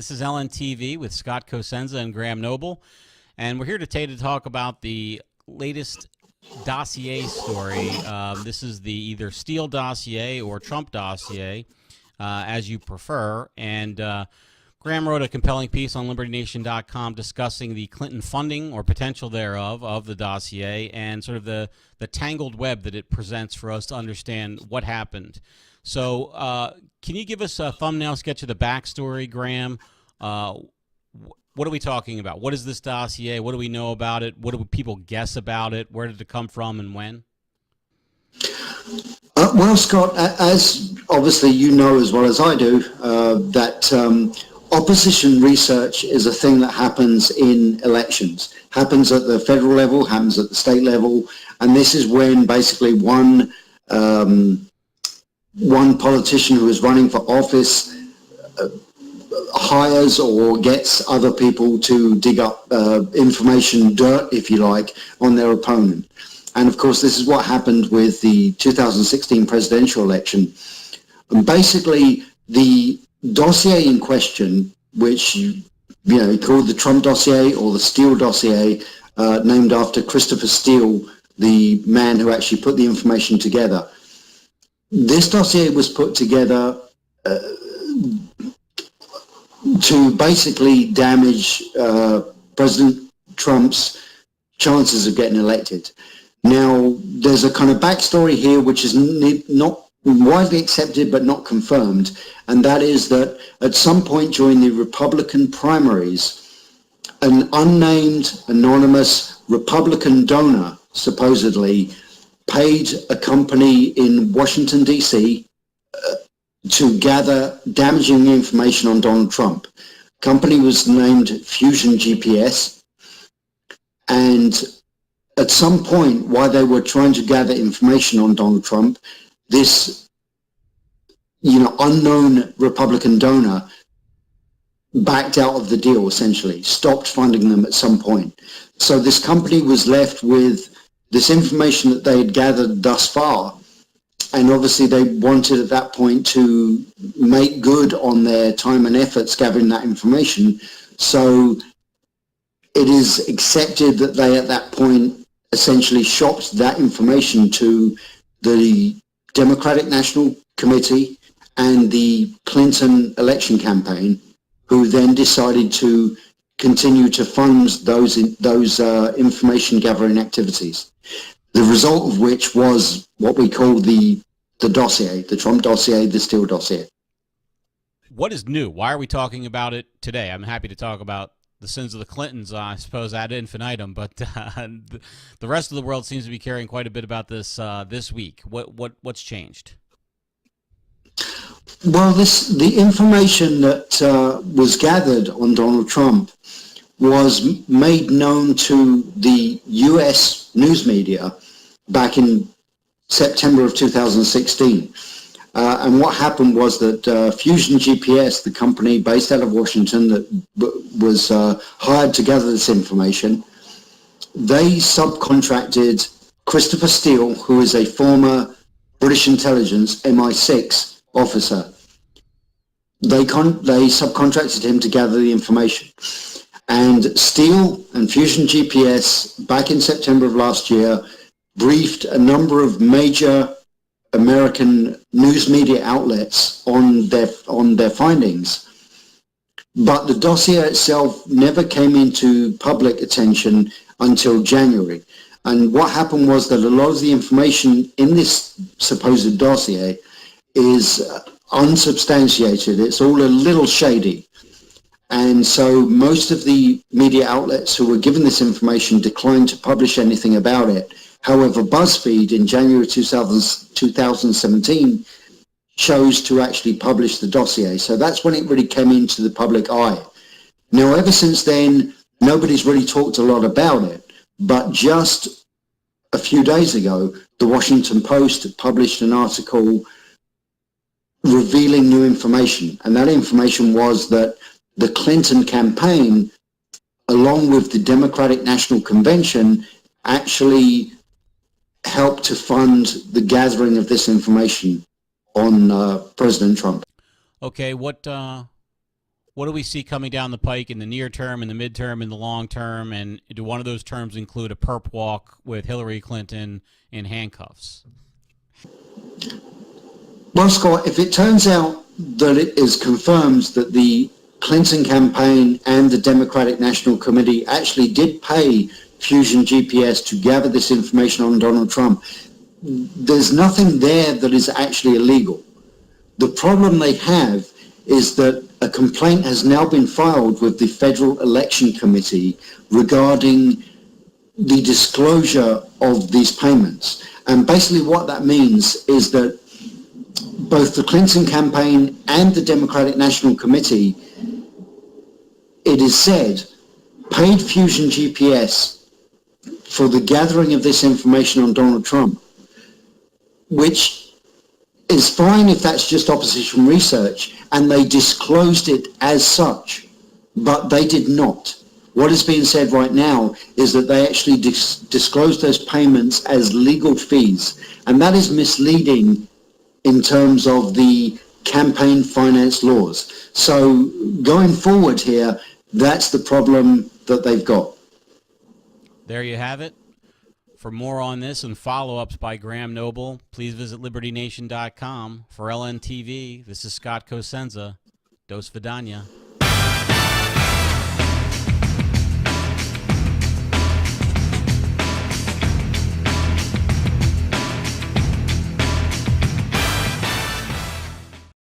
This is LNTV with Scott Cosenza and Graham Noble, and we're here today to talk about the latest Dossier story. This is the either Steele dossier or Trump dossier, as you prefer. And Graham wrote a compelling piece on LibertyNation.com discussing the Clinton funding or potential thereof of the dossier and sort of the tangled web that it presents for us to understand what happened. So can you give us a thumbnail sketch of the backstory, Graham? What are we talking about? What is this dossier? What do we know about it? What do people guess about it? Where did it come from and when? Well, Scott, as obviously you know as well as I do, that opposition research is a thing that happens in elections. Happens at the federal level, happens at the state level, and this is when basically one politician who is running for office hires or gets other people to dig up information, dirt, if you like, on their opponent. And of course, this is what happened with the 2016 presidential election. And basically, the dossier in question, which you called the Trump dossier or the Steele dossier, named after Christopher Steele, the man who actually put the information together. This dossier was put together to basically damage President Trump's chances of getting elected. Now, there's a kind of backstory here which is not widely accepted but not confirmed, and that is that at some point during the Republican primaries, an unnamed, anonymous Republican donor supposedly paid a company in Washington, D.C. To gather damaging information on Donald Trump. The company was named Fusion GPS, and at some point while they were trying to gather information on Donald Trump, this unknown Republican donor backed out of the deal, essentially, stopped funding them at some point. So this company was left with this information that they had gathered thus far, and obviously they wanted at that point to make good on their time and efforts gathering that information. So it is accepted that they at that point essentially shopped that information to the Democratic National Committee and the Clinton election campaign, who then decided to continue to fund those information gathering activities. The result of which was what we call the dossier, the Trump dossier, the Steele dossier. What is new? Why are we talking about it today? I'm happy to talk about the sins of the Clintons, I suppose, ad infinitum, but the rest of the world seems to be caring quite a bit about this this week. What's changed? Well, the information that was gathered on Donald Trump was made known to the U.S. news media back in September of 2016. And what happened was that Fusion GPS, the company based out of Washington that was hired to gather this information, they subcontracted Christopher Steele, who is a former British intelligence MI6 officer. They subcontracted him to gather the information. And Steele and Fusion GPS, back in September of last year, briefed a number of major American news media outlets on their findings. But the dossier itself never came into public attention until January. And what happened was that a lot of the information in this supposed dossier is unsubstantiated. It's all a little shady. And so most of the media outlets who were given this information declined to publish anything about it. However, BuzzFeed in January 2017 chose to actually publish the dossier. So that's when it really came into the public eye. Now, ever since then, nobody's really talked a lot about it. But just a few days ago, the Washington Post published an article revealing new information. And that information was that the Clinton campaign, along with the Democratic National Convention, actually helped to fund the gathering of this information on President Trump. Okay, what what do we see coming down the pike in the near term, in the midterm, in the long term? And do one of those terms include a perp walk with Hillary Clinton in handcuffs? Well, Scott, if it turns out that it is confirmed that the Clinton campaign and the Democratic National Committee actually did pay Fusion GPS to gather this information on Donald Trump, there's nothing there that is actually illegal. The problem they have is that a complaint has now been filed with the Federal Election Committee regarding the disclosure of these payments. And basically what that means is that both the Clinton campaign and the Democratic National Committee, it is said, paid Fusion GPS for the gathering of this information on Donald Trump, which is fine if that's just opposition research, and they disclosed it as such, but they did not. What is being said right now is that they actually disclosed those payments as legal fees, and that is misleading in terms of the campaign finance laws. So going forward here, that's the problem that they've got. There you have it. For more on this and follow-ups by Graham Noble, please visit LibertyNation.com. For LNTV, this is Scott Cosenza. Dos Vidania.